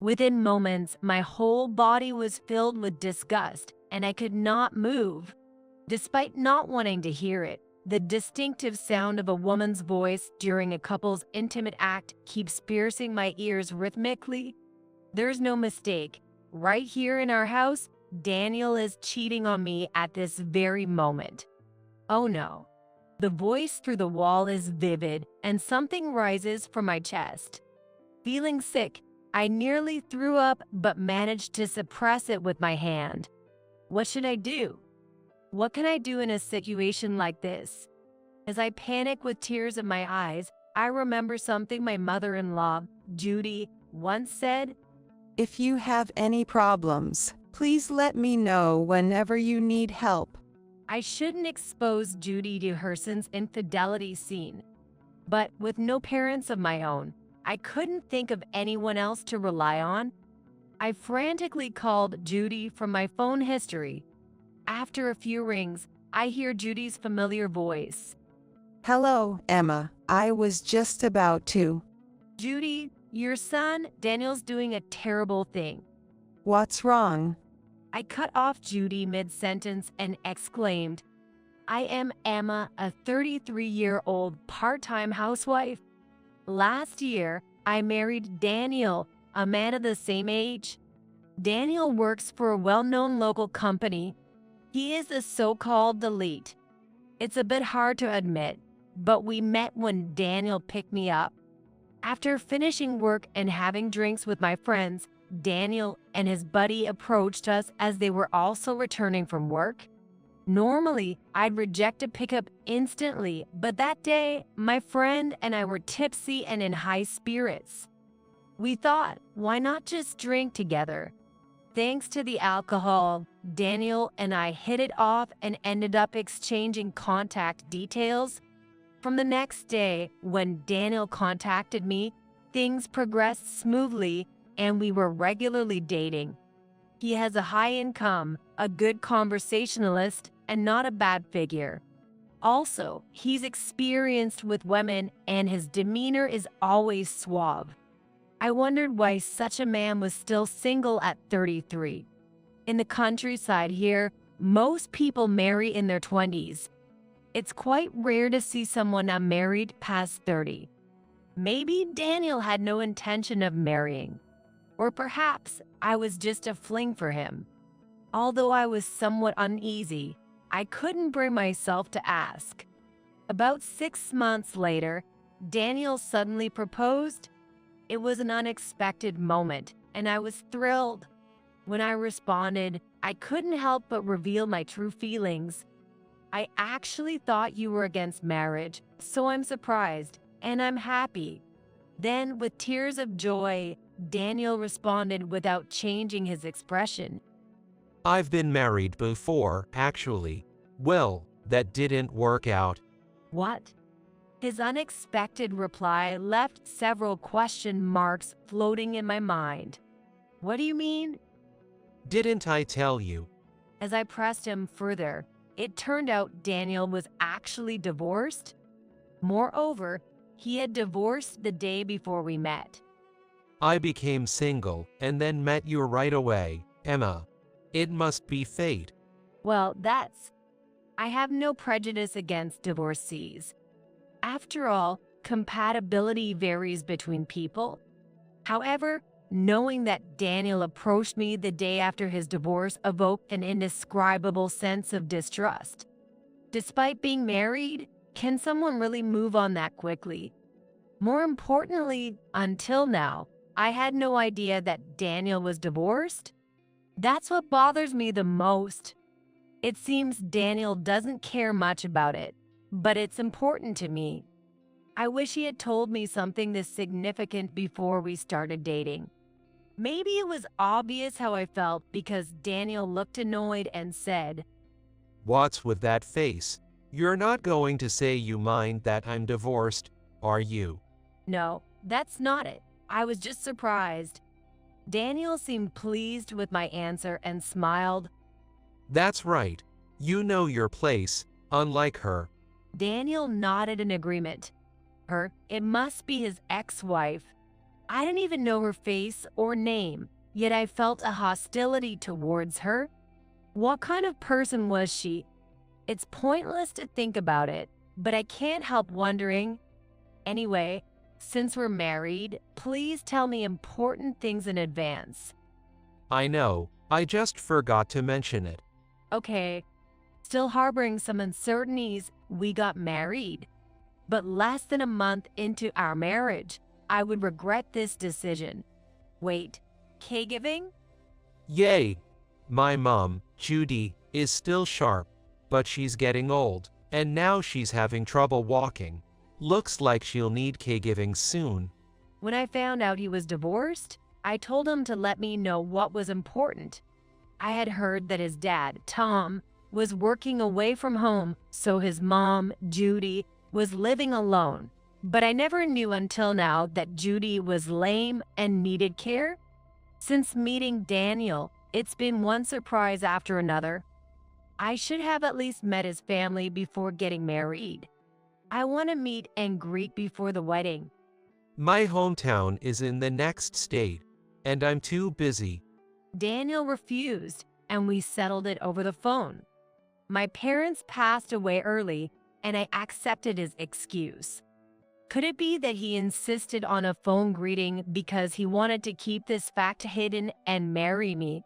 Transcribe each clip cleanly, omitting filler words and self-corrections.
Within moments, my whole body was filled with disgust and I could not move. Despite not wanting to hear it, the distinctive sound of a woman's voice during a couple's intimate act keeps piercing my ears rhythmically. There's no mistake. Right here in our house, Daniel is cheating on me at this very moment. Oh no. The voice through the wall is vivid and something rises from my chest. Feeling sick, I nearly threw up but managed to suppress it with my hand. What should I do? What can I do in a situation like this? As I panic with tears in my eyes, I remember something my mother-in-law, Judy, once said. If you have any problems, please let me know whenever you need help. I shouldn't expose Judy to her son's infidelity scene. But with no parents of my own, I couldn't think of anyone else to rely on. I frantically called Judy from my phone history. After a few rings, I hear Judy's familiar voice. Hello, Emma. I was just about to. Judy, your son, Daniel's doing a terrible thing. What's wrong? I cut off Judy mid-sentence and exclaimed, I am Emma, a 33-year-old part-time housewife. Last year, I married Daniel, a man of the same age. Daniel works for a well-known local company. He is a so-called elite. It's a bit hard to admit, but we met when Daniel picked me up. After finishing work and having drinks with my friends, Daniel and his buddy approached us as they were also returning from work. Normally, I'd reject a pickup instantly, but that day, my friend and I were tipsy and in high spirits. We thought, why not just drink together? Thanks to the alcohol, Daniel and I hit it off and ended up exchanging contact details. From the next day, when Daniel contacted me, things progressed smoothly and we were regularly dating. He has a high income, a good conversationalist, and not a bad figure. Also, he's experienced with women and his demeanor is always suave. I wondered why such a man was still single at 33. In the countryside here, most people marry in their 20s. It's quite rare to see someone unmarried past 30. Maybe Daniel had no intention of marrying. Or perhaps I was just a fling for him. Although I was somewhat uneasy, I couldn't bring myself to ask. About 6 months later, Daniel suddenly proposed. It was an unexpected moment, and I was thrilled. When I responded, I couldn't help but reveal my true feelings. I actually thought you were against marriage, so I'm surprised, and I'm happy. Then, with tears of joy, Daniel responded without changing his expression. I've been married before, actually. Well, that didn't work out. What? His unexpected reply left several question marks floating in my mind. What do you mean? Didn't I tell you? As I pressed him further, it turned out Daniel was actually divorced. Moreover, he had divorced the day before we met. I became single and then met you right away, Emma. It must be fate. Well, I have no prejudice against divorcees. After all, compatibility varies between people. However, knowing that Daniel approached me the day after his divorce evoked an indescribable sense of distrust. Despite being married, can someone really move on that quickly? More importantly, until now, I had no idea that Daniel was divorced. That's what bothers me the most. It seems Daniel doesn't care much about it, but it's important to me. I wish he had told me something this significant before we started dating. Maybe it was obvious how I felt because Daniel looked annoyed and said, What's with that face? You're not going to say you mind that I'm divorced, are you? No, that's not it. I was just surprised. Daniel seemed pleased with my answer and smiled. That's right. You know your place, unlike her. Daniel nodded in agreement. It must be his ex-wife. I didn't even know her face or name, yet I felt a hostility towards her. What kind of person was she? It's pointless to think about it, but I can't help wondering. Anyway, since we're married, please tell me important things in advance. I know, I just forgot to mention it. Okay, still harboring some uncertainties, we got married. But less than a month into our marriage, I would regret this decision. Wait, caregiving? Yay! My mom, Judy, is still sharp, but she's getting old, and now she's having trouble walking. Looks like she'll need caregiving soon. When I found out he was divorced, I told him to let me know what was important. I had heard that his dad, Tom, was working away from home, so his mom, Judy, was living alone. But I never knew until now that Judy was lame and needed care. Since meeting Daniel, it's been one surprise after another. I should have at least met his family before getting married. I want to meet and greet before the wedding. My hometown is in the next state, and I'm too busy. Daniel refused, and we settled it over the phone. My parents passed away early, and I accepted his excuse. Could it be that he insisted on a phone greeting because he wanted to keep this fact hidden and marry me?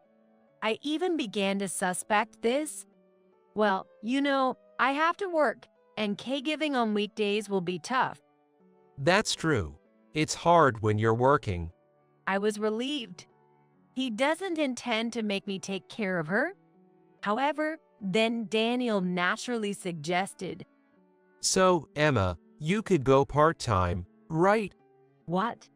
I even began to suspect this. Well, I have to work, and caregiving on weekdays will be tough. That's true. It's hard when you're working. I was relieved. He doesn't intend to make me take care of her. However, then Daniel naturally suggested, So, Emma, you could go part-time, right? "What?"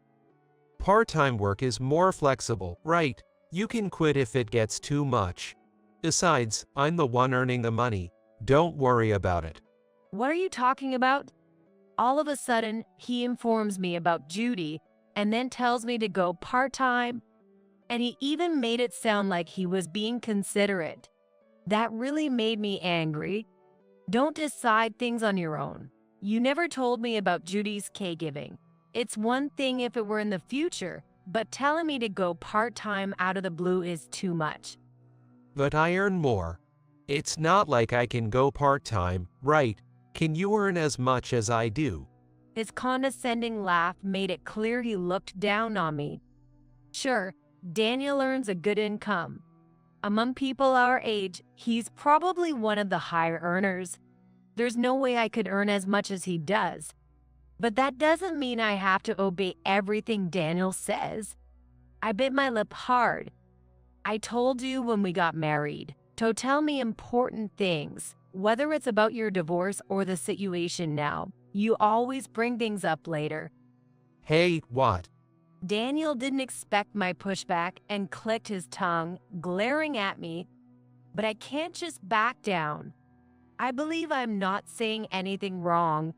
Part-time work is more flexible, right? You can quit if it gets too much. Besides, I'm the one earning the money. Don't worry about it. What are you talking about? All of a sudden, he informs me about Judy and then tells me to go part-time. And he even made it sound like he was being considerate. That really made me angry. Don't decide things on your own. You never told me about Judy's caregiving. It's one thing if it were in the future, but telling me to go part-time out of the blue is too much. But I earn more. It's not like I can go part-time, right? Can you earn as much as I do? His condescending laugh made it clear he looked down on me. Sure, Daniel earns a good income. Among people our age, he's probably one of the higher earners. There's no way I could earn as much as he does. But that doesn't mean I have to obey everything Daniel says. I bit my lip hard. I told you when we got married to tell me important things, whether it's about your divorce or the situation now. You always bring things up later. Hey, what? Daniel didn't expect my pushback and clicked his tongue, glaring at me. But I can't just back down. I believe I'm not saying anything wrong.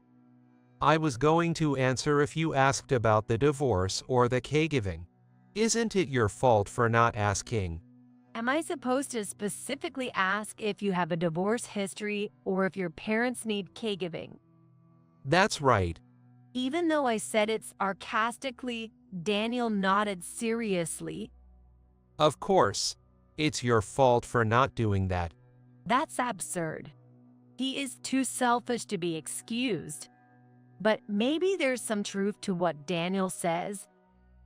I was going to answer if you asked about the divorce or the caregiving. Isn't it your fault for not asking? Am I supposed to specifically ask if you have a divorce history or if your parents need caregiving? That's right. Even though I said it sarcastically, Daniel nodded seriously. Of course. It's your fault for not doing that. That's absurd. He is too selfish to be excused. But maybe there's some truth to what Daniel says.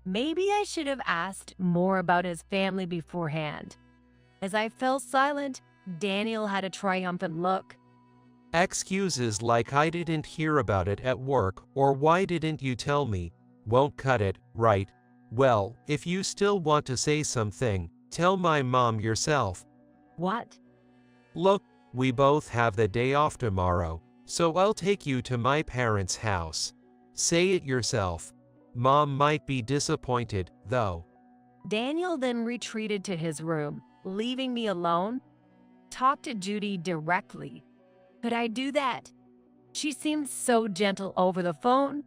Maybe I should have asked more about his family beforehand. As I fell silent, Daniel had a triumphant look. Excuses like I didn't hear about it at work or why didn't you tell me won't cut it, right? Well, if you still want to say something, tell my mom yourself. What? Look, we both have the day off tomorrow, so I'll take you to my parents' house. Say it yourself. Mom might be disappointed, though. Daniel then retreated to his room, leaving me alone. Talk to Judy directly. Could I do that? She seemed so gentle over the phone.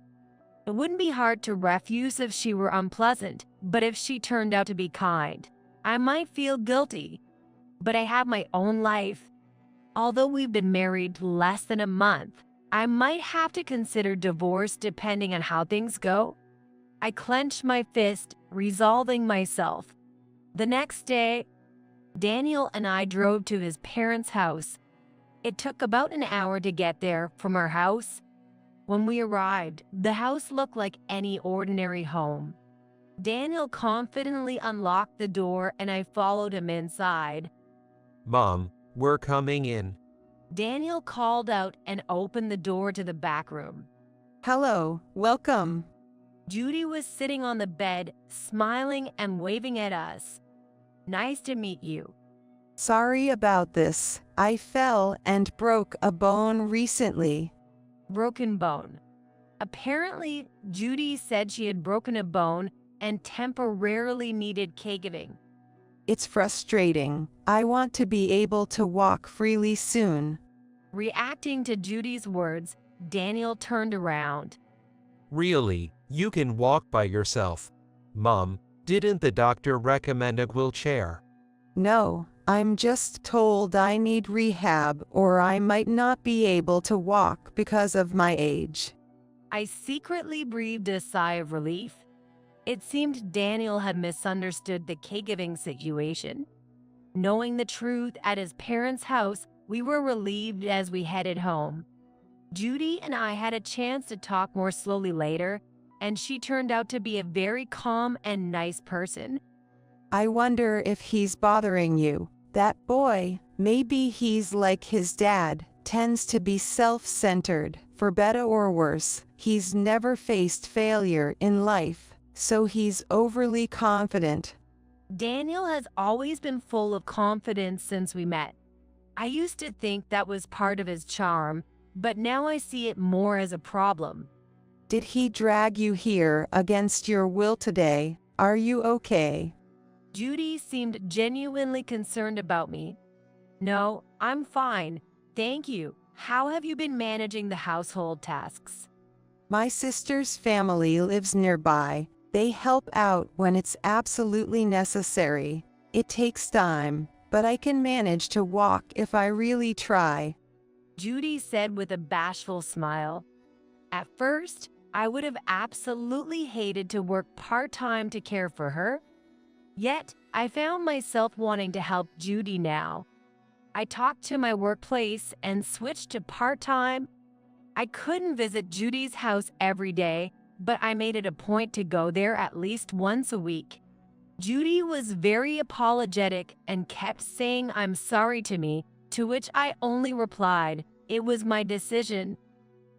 It wouldn't be hard to refuse if she were unpleasant, but if she turned out to be kind, I might feel guilty. But I have my own life. Although we've been married less than a month, I might have to consider divorce depending on how things go. I clenched my fist, resolving myself. The next day, Daniel and I drove to his parents' house. It took about an hour to get there from our house. When we arrived, the house looked like any ordinary home. Daniel confidently unlocked the door and I followed him inside. Mom, we're coming in. Daniel called out and opened the door to the back room. Hello, welcome. Judy was sitting on the bed, smiling and waving at us. Nice to meet you. Sorry about this. I fell and broke a bone recently. Broken bone. Apparently, Judy said she had broken a bone and temporarily needed caregiving. It's frustrating. I want to be able to walk freely soon. Reacting to Judy's words, Daniel turned around. Really, you can walk by yourself. Mom, didn't the doctor recommend a wheelchair? No, I'm just told I need rehab or I might not be able to walk because of my age. I secretly breathed a sigh of relief. It seemed Daniel had misunderstood the caregiving situation. Knowing the truth at his parents' house, we were relieved as we headed home. Judy and I had a chance to talk more slowly later, and she turned out to be a very calm and nice person. I wonder if he's bothering you. That boy, maybe he's like his dad, tends to be self-centered. For better or worse, he's never faced failure in life, so he's overly confident. Daniel has always been full of confidence since we met. I used to think that was part of his charm, but now I see it more as a problem. Did he drag you here against your will today? Are you okay? Judy seemed genuinely concerned about me. No, I'm fine. Thank you. How have you been managing the household tasks? My sister's family lives nearby. They help out when it's absolutely necessary. It takes time, but I can manage to walk if I really try. Judy said with a bashful smile. At first, I would have absolutely hated to work part-time to care for her. Yet, I found myself wanting to help Judy now. I talked to my workplace and switched to part-time. I couldn't visit Judy's house every day, but I made it a point to go there at least once a week. Judy was very apologetic and kept saying I'm sorry to me, to which I only replied, it was my decision.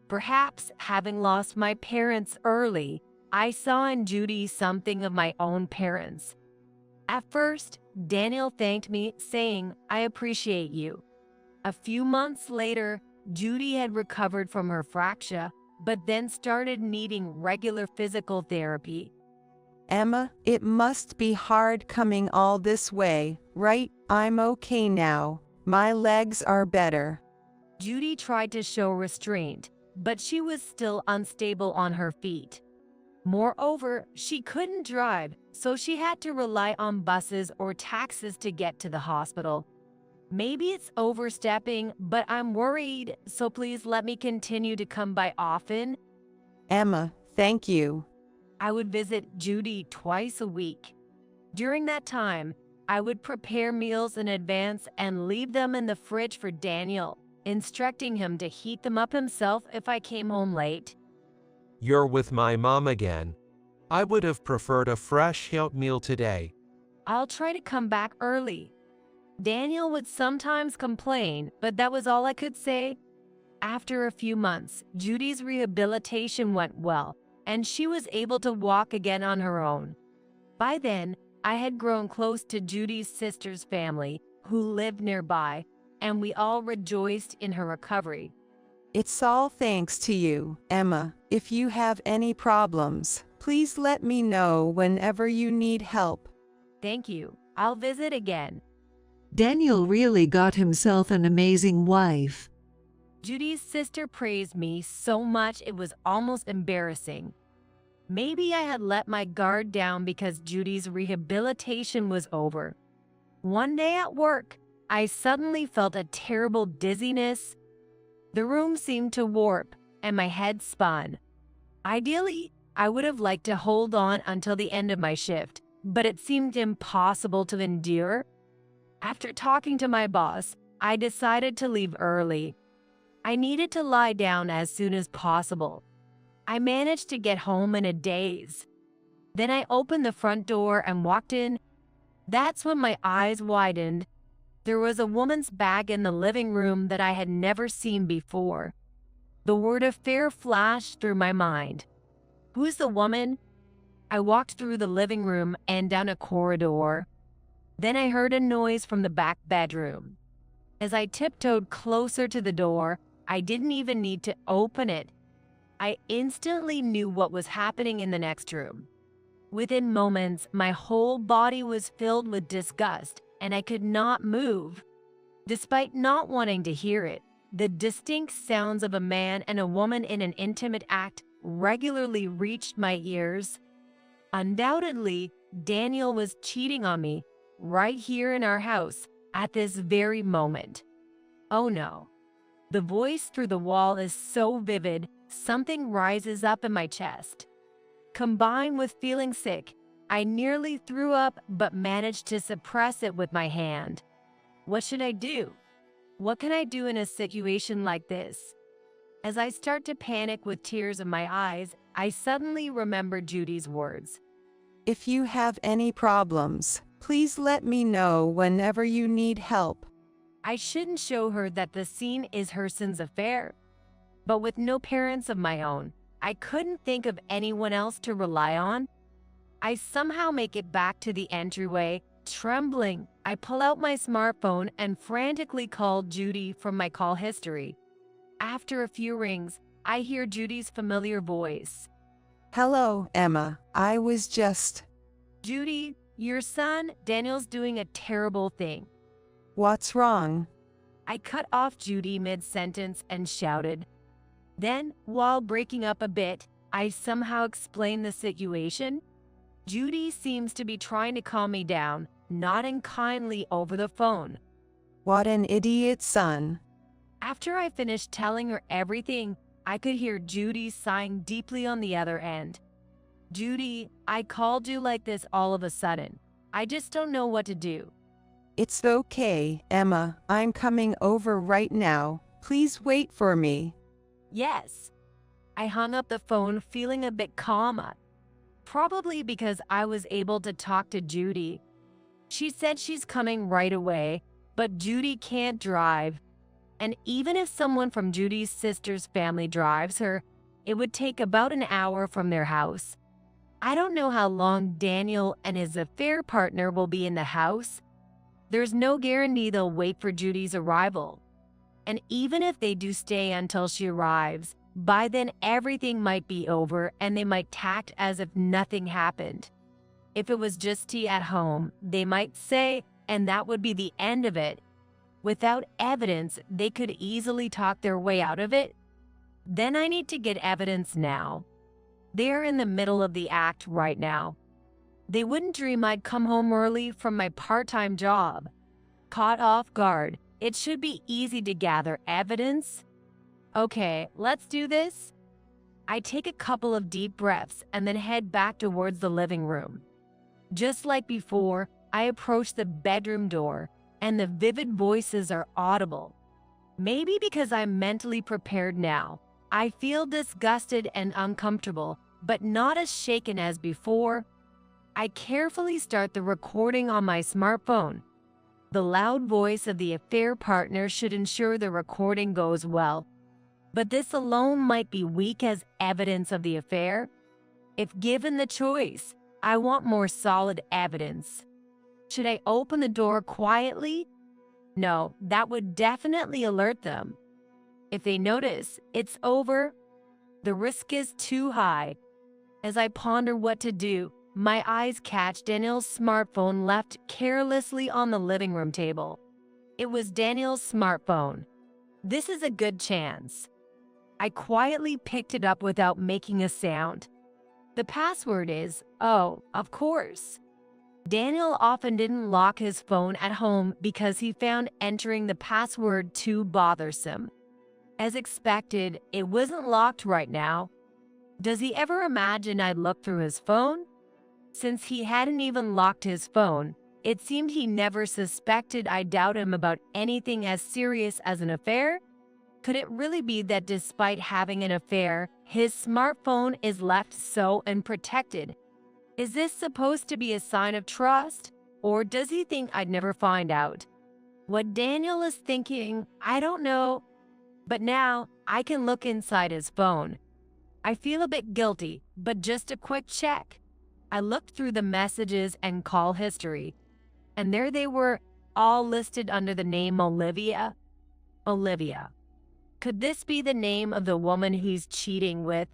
Perhaps having lost my parents early, I saw in Judy something of my own parents. At first, Daniel thanked me, saying, I appreciate you. A few months later, Judy had recovered from her fracture, but then started needing regular physical therapy. Emma, it must be hard coming all this way, right? I'm okay now. My legs are better. Judy tried to show restraint, but she was still unstable on her feet. Moreover, she couldn't drive, so she had to rely on buses or taxis to get to the hospital. Maybe it's overstepping, but I'm worried, so please let me continue to come by often. Emma, thank you. I would visit Judy twice a week. During that time, I would prepare meals in advance and leave them in the fridge for Daniel, instructing him to heat them up himself if I came home late. You're with my mom again. I would have preferred a fresh oatmeal today. I'll try to come back early. Daniel would sometimes complain, but that was all I could say. After a few months, Judy's rehabilitation went well, and she was able to walk again on her own. By then, I had grown close to Judy's sister's family, who lived nearby, and we all rejoiced in her recovery. It's all thanks to you, Emma. If you have any problems, please let me know whenever you need help. Thank you. I'll visit again. Daniel really got himself an amazing wife. Judy's sister praised me so much it was almost embarrassing. Maybe I had let my guard down because Judy's rehabilitation was over. One day at work, I suddenly felt a terrible dizziness. The room seemed to warp, and my head spun. Ideally, I would have liked to hold on until the end of my shift, but it seemed impossible to endure. After talking to my boss, I decided to leave early. I needed to lie down as soon as possible. I managed to get home in a daze. Then I opened the front door and walked in. That's when my eyes widened. There was a woman's bag in the living room that I had never seen before. The word affair flashed through my mind. Who's the woman? I walked through the living room and down a corridor. Then I heard a noise from the back bedroom. As I tiptoed closer to the door, I didn't even need to open it. I instantly knew what was happening in the next room. Within moments, my whole body was filled with disgust, and I could not move. Despite not wanting to hear it, the distinct sounds of a man and a woman in an intimate act regularly reached my ears. Undoubtedly, Daniel was cheating on me right here in our house at this very moment. Oh no. The voice through the wall is so vivid, something rises up in my chest. Combined with feeling sick, I nearly threw up but managed to suppress it with my hand. What should I do? What can I do in a situation like this? As I start to panic with tears in my eyes, I suddenly remember Judy's words. If you have any problems, please let me know whenever you need help. I shouldn't show her that the scene is her son's affair. But with no parents of my own, I couldn't think of anyone else to rely on. I somehow make it back to the entryway. Trembling, I pull out my smartphone and frantically call Judy from my call history. After a few rings, I hear Judy's familiar voice. Hello, Emma. I was just... Judy, your son, Daniel's doing a terrible thing. What's wrong? I cut off Judy mid-sentence and shouted. Then, while breaking up a bit, I somehow explained the situation. Judy seems to be trying to calm me down, nodding kindly over the phone. What an idiot son. After I finished telling her everything, I could hear Judy sighing deeply on the other end. Judy, I called you like this all of a sudden. I just don't know what to do. It's okay, Emma. I'm coming over right now. Please wait for me. Yes. I hung up the phone feeling a bit calmer. Probably because I was able to talk to Judy. She said she's coming right away, but Judy can't drive. And even if someone from Judy's sister's family drives her, it would take about an hour from their house. I don't know how long Daniel and his affair partner will be in the house. There's no guarantee they'll wait for Judy's arrival. And even if they do stay until she arrives, by then everything might be over and they might act as if nothing happened. If it was just tea at home, they might say, and that would be the end of it. Without evidence, they could easily talk their way out of it. Then I need to get evidence now. They're in the middle of the act right now. They wouldn't dream I'd come home early from my part-time job. Caught off guard, it should be easy to gather evidence. Okay, let's do this. I take a couple of deep breaths and then head back towards the living room. Just like before, I approach the bedroom door, and the vivid voices are audible. Maybe because I'm mentally prepared now, I feel disgusted and uncomfortable, but not as shaken as before. I carefully start the recording on my smartphone. The loud voice of the affair partner should ensure the recording goes well. But this alone might be weak as evidence of the affair. If given the choice, I want more solid evidence. Should I open the door quietly? No, that would definitely alert them. If they notice, it's over. The risk is too high. As I ponder what to do, my eyes catch Daniel's smartphone left carelessly on the living room table. It was Daniel's smartphone. This is a good chance. I quietly picked it up without making a sound. The password is, oh, of course. Daniel often didn't lock his phone at home because he found entering the password too bothersome. As expected, it wasn't locked right now. Does he ever imagine I'd look through his phone? Since he hadn't even locked his phone, it seemed he never suspected I doubt him about anything as serious as an affair. Could it really be that despite having an affair, his smartphone is left so unprotected? Is this supposed to be a sign of trust? Or does he think I'd never find out? What Daniel is thinking, I don't know. But now I can look inside his phone. I feel a bit guilty, but just a quick check. I looked through the messages and call history, and there they were, all listed under the name Olivia. Olivia. Could this be the name of the woman he's cheating with?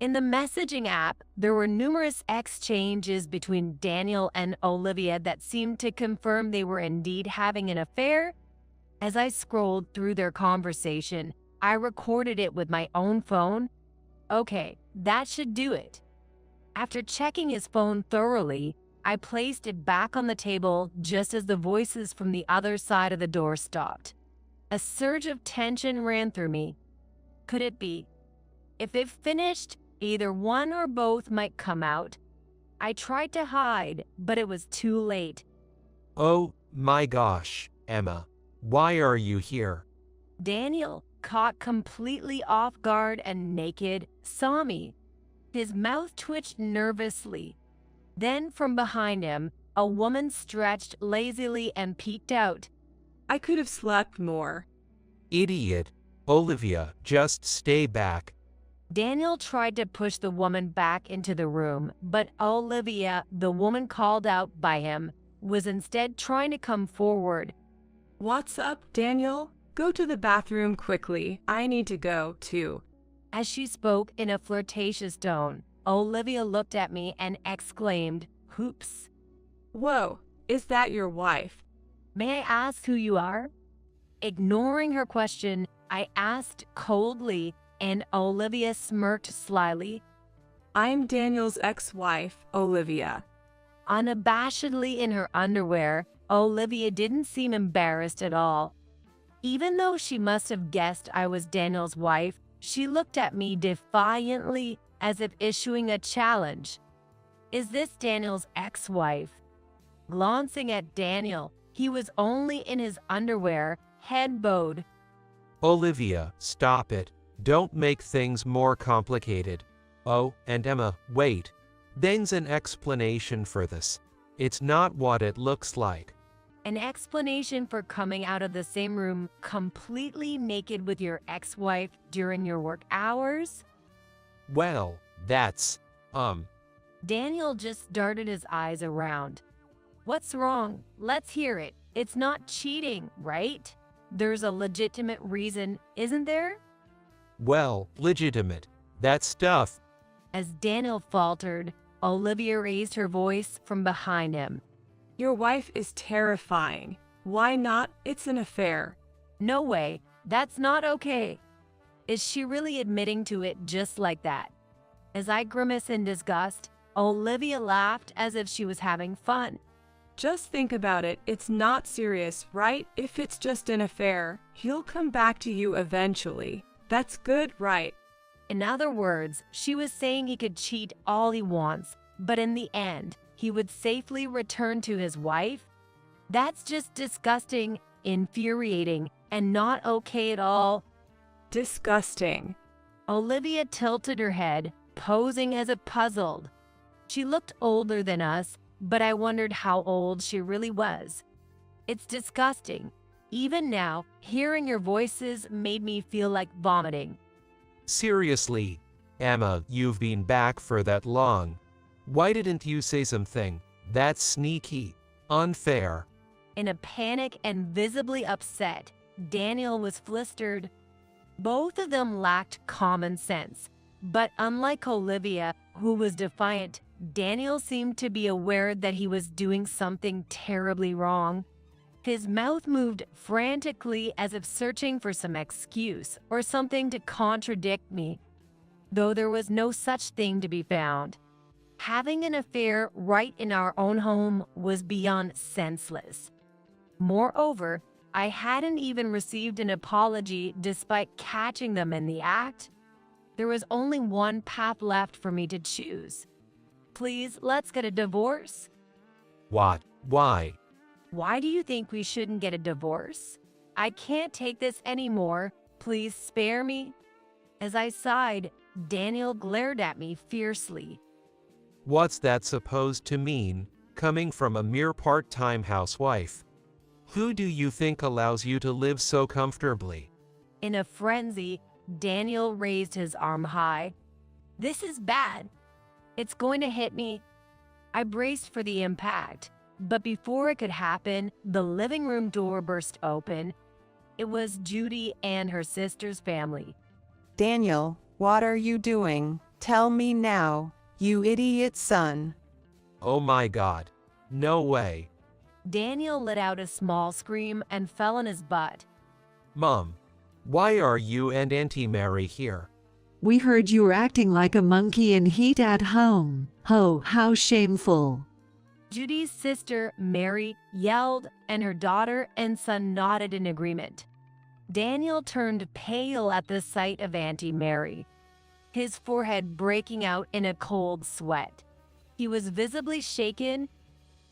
In the messaging app, there were numerous exchanges between Daniel and Olivia that seemed to confirm they were indeed having an affair. As I scrolled through their conversation, I recorded it with my own phone. Okay, that should do it. After checking his phone thoroughly, I placed it back on the table just as the voices from the other side of the door stopped. A surge of tension ran through me. Could it be? If it finished, either one or both might come out. I tried to hide, but it was too late. Oh, my gosh, Emma. Why are you here? Daniel, caught completely off guard and naked, saw me. His mouth twitched nervously. Then from behind him, a woman stretched lazily and peeked out. I could have slept more. Idiot. Olivia, just stay back. Daniel tried to push the woman back into the room, but Olivia, the woman called out by him, was instead trying to come forward. What's up, Daniel? Go to the bathroom quickly. I need to go, too. As she spoke in a flirtatious tone, Olivia looked at me and exclaimed, "Hoops." Whoa, is that your wife? May I ask who you are? Ignoring her question, I asked coldly, and Olivia smirked slyly. I'm Daniel's ex-wife, Olivia. Unabashedly in her underwear, Olivia didn't seem embarrassed at all. Even though she must have guessed I was Daniel's wife, she looked at me defiantly, as if issuing a challenge. Is this Daniel's ex-wife? Glancing at Daniel, he was only in his underwear, head bowed. Olivia, stop it. Don't make things more complicated. Oh, and Emma, wait. There's an explanation for this. It's not what it looks like. An explanation for coming out of the same room completely naked with your ex-wife during your work hours? Well, that's, Daniel just darted his eyes around. What's wrong? Let's hear it. It's not cheating, right? There's a legitimate reason, isn't there? well, legitimate. That stuff. As Daniel faltered, Olivia raised her voice from behind him. Your wife is terrifying. Why not? It's an affair. No way. That's not okay. Is she really admitting to it just like that? As I grimaced in disgust, Olivia laughed as if she was having fun. Just think about it. It's not serious, right? If it's just an affair, he'll come back to you eventually. That's good, right? In other words, she was saying he could cheat all he wants, but in the end, he would safely return to his wife? That's just disgusting, infuriating, and not okay at all. Disgusting. Olivia tilted her head, posing as if puzzled. She looked older than us, but I wondered how old she really was. It's disgusting. Even now, hearing your voices made me feel like vomiting. Seriously, Emma, you've been back for that long. Why didn't you say something? That's sneaky. Unfair. In a panic and visibly upset, Daniel was flustered. Both of them lacked common sense. But unlike Olivia, who was defiant, Daniel seemed to be aware that he was doing something terribly wrong. His mouth moved frantically as if searching for some excuse or something to contradict me, though there was no such thing to be found. Having an affair right in our own home was beyond senseless. Moreover, I hadn't even received an apology despite catching them in the act. There was only one path left for me to choose. Please, let's get a divorce. What? Why? Why do you think we shouldn't get a divorce? I can't take this anymore. Please spare me. As I sighed, Daniel glared at me fiercely. What's that supposed to mean, coming from a mere part-time housewife? Who do you think allows you to live so comfortably? In a frenzy, Daniel raised his arm high. This is bad. It's going to hit me. I braced for the impact, but before it could happen, the living room door burst open. It was Judy and her sister's family. Daniel, what are you doing? Tell me now, you idiot son. Oh my God. No way. Daniel let out a small scream and fell on his butt. Mom, why are you and Auntie Mary here? We heard you were acting like a monkey in heat at home. Oh, how shameful. Judy's sister, Mary, yelled, and her daughter and son nodded in agreement. Daniel turned pale at the sight of Auntie Mary, his forehead breaking out in a cold sweat. He was visibly shaken.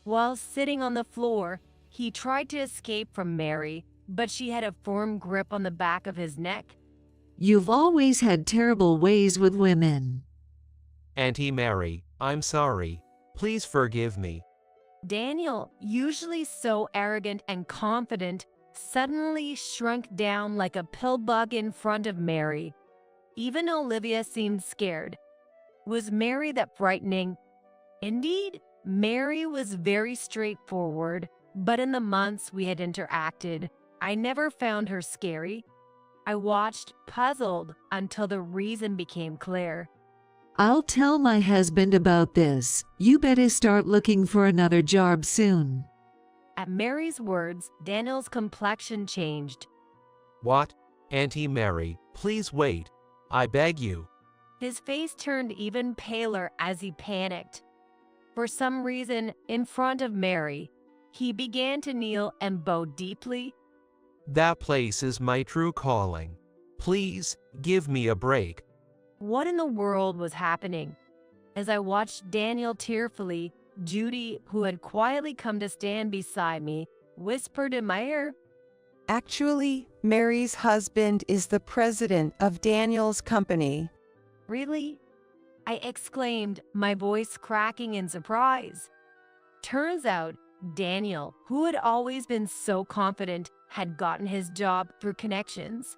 While sitting on the floor, he tried to escape from Mary, but she had a firm grip on the back of his neck. You've always had terrible ways with women. Auntie Mary, I'm sorry. Please forgive me. Daniel, usually so arrogant and confident, suddenly shrunk down like a pill bug in front of Mary. Even Olivia seemed scared. Was Mary that frightening? Indeed, Mary was very straightforward, but in the months we had interacted, I never found her scary. I watched, puzzled, until the reason became clear. I'll tell my husband about this. You better start looking for another job soon. At Mary's words, Daniel's complexion changed. What? Auntie Mary, please wait. I beg you. His face turned even paler as he panicked. For some reason, in front of Mary, he began to kneel and bow deeply. That place is my true calling. Please, give me a break. What in the world was happening? As I watched Daniel tearfully, Judy, who had quietly come to stand beside me, whispered in my ear, Actually, Mary's husband is the president of Daniel's company. "Really?" I exclaimed, my voice cracking in surprise. Turns out, Daniel, who had always been so confident, had gotten his job through connections.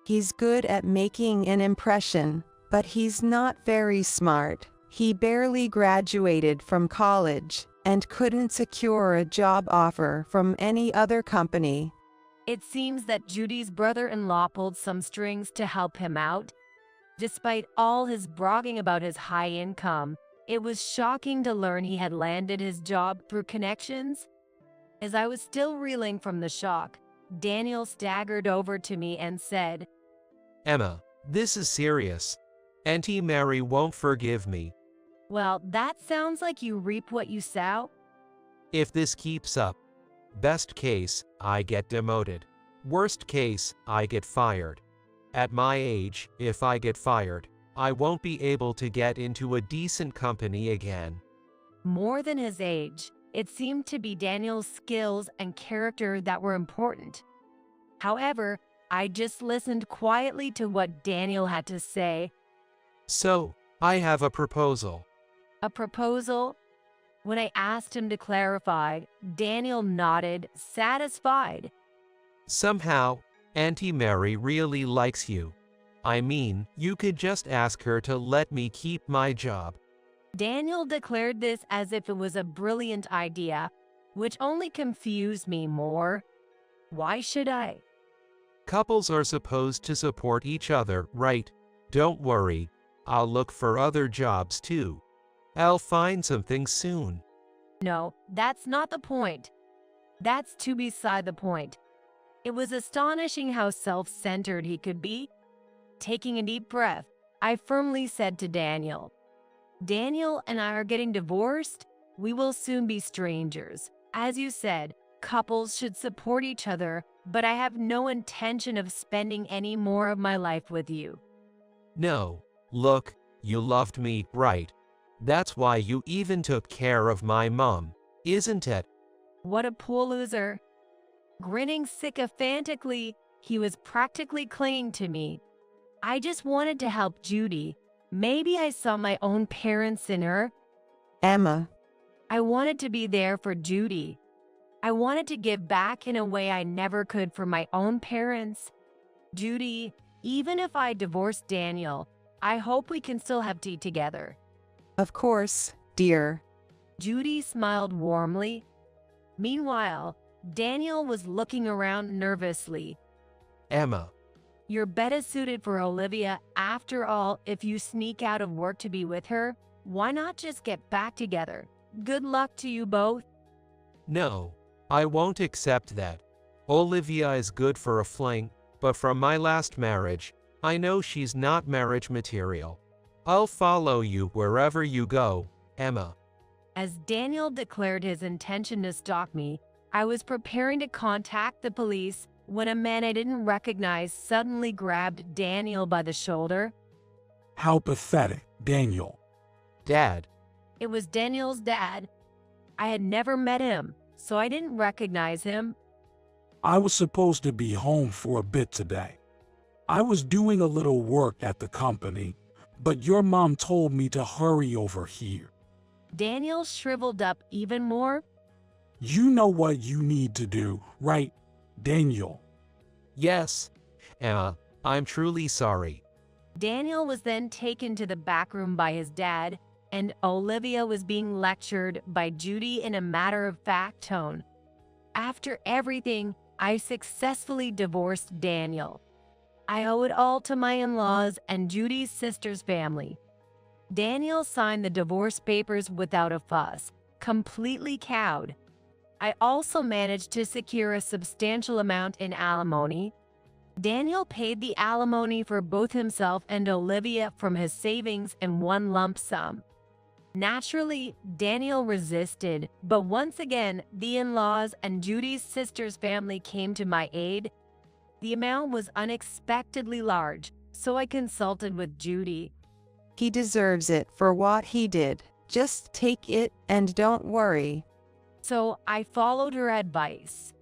He's good at making an impression, but he's not very smart. He barely graduated from college and couldn't secure a job offer from any other company. It seems that Judy's brother-in-law pulled some strings to help him out. Despite all his bragging about his high income, it was shocking to learn he had landed his job through connections. As I was still reeling from the shock, Daniel staggered over to me and said, Emma, this is serious. Auntie Mary won't forgive me. "Well, that sounds like you reap what you sow." If this keeps up, best case, I get demoted. Worst case, I get fired. At my age, if I get fired, I won't be able to get into a decent company again. More than his age, it seemed to be Daniel's skills and character that were important. However, I just listened quietly to what Daniel had to say. So, I have a proposal. A proposal? When I asked him to clarify, Daniel nodded, satisfied. Somehow, Auntie Mary really likes you. I mean, you could just ask her to let me keep my job. Daniel declared this as if it was a brilliant idea, which only confused me more. Why should I? Couples are supposed to support each other, right? Don't worry. I'll look for other jobs too. I'll find something soon. No, that's not the point. That's too beside the point. It was astonishing how self-centered he could be. Taking a deep breath, I firmly said to Daniel, "Daniel and I are getting divorced. We will soon be strangers. As you said, couples should support each other, but I have no intention of spending any more of my life with you." No, look, you loved me, right? That's why you even took care of my mom, isn't it? What a poor loser. Grinning sycophantically, he was practically clinging to me. I just wanted to help Judy. Maybe I saw my own parents in her. Emma, I wanted to be there for Judy. I wanted to give back in a way I never could for my own parents. Judy, even if I divorce Daniel, I hope we can still have tea together. of course, dear. Judy smiled warmly. Meanwhile, Daniel was looking around nervously. Emma, You're better suited for Olivia. After all, if you sneak out of work to be with her, why not just get back together? Good luck to you both. no, I won't accept that. Olivia is good for a fling, but from my last marriage, I know she's not marriage material. I'll follow you wherever you go, Emma. As Daniel declared his intention to stalk me, I was preparing to contact the police when a man I didn't recognize suddenly grabbed Daniel by the shoulder. How pathetic, Daniel. Dad, It was Daniel's dad. I had never met him, so I didn't recognize him. I was supposed to be home for a bit today. I was doing a little work at the company, but your mom told me to hurry over here. Daniel shriveled up even more. You know what you need to do, right, Daniel? yes. Emma, I'm truly sorry. Daniel was then taken to the back room by his dad, and Olivia was being lectured by Judy in a matter-of-fact tone. After everything, I successfully divorced Daniel. I owe it all to my in-laws and Judy's sister's family. Daniel signed the divorce papers without a fuss, completely cowed. I also managed to secure a substantial amount in alimony. Daniel paid the alimony for both himself and Olivia from his savings in one lump sum. Naturally, Daniel resisted, but once again, the in-laws and Judy's sister's family came to my aid. The amount was unexpectedly large, so I consulted with Judy. He deserves it for what he did. Just take it and don't worry. So I followed her advice.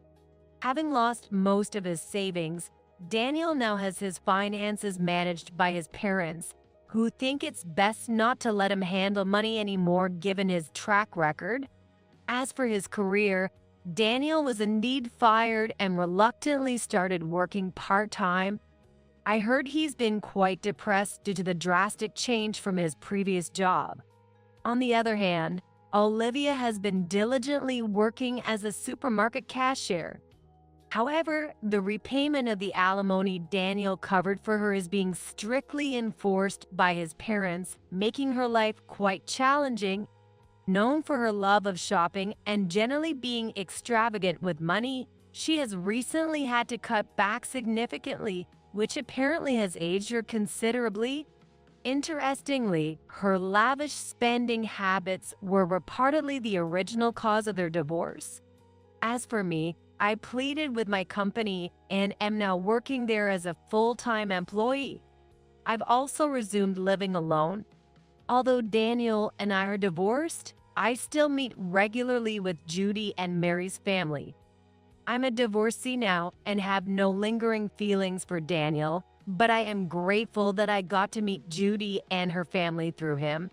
Having lost most of his savings, Daniel now has his finances managed by his parents, who think it's best not to let him handle money anymore given his track record. As for his career, Daniel was indeed fired and reluctantly started working part-time. I heard he's been quite depressed due to the drastic change from his previous job. On the other hand, Olivia has been diligently working as a supermarket cashier. However, the repayment of the alimony Daniel covered for her is being strictly enforced by his parents, making her life quite challenging. Known for her love of shopping and generally being extravagant with money, she has recently had to cut back significantly, which apparently has aged her considerably. Interestingly, her lavish spending habits were reportedly the original cause of their divorce. As for me, I pleaded with my company and am now working there as a full-time employee. I've also resumed living alone. Although Daniel and I are divorced, I still meet regularly with Judy and Mary's family. I'm a divorcee now and have no lingering feelings for Daniel, but I am grateful that I got to meet Judy and her family through him.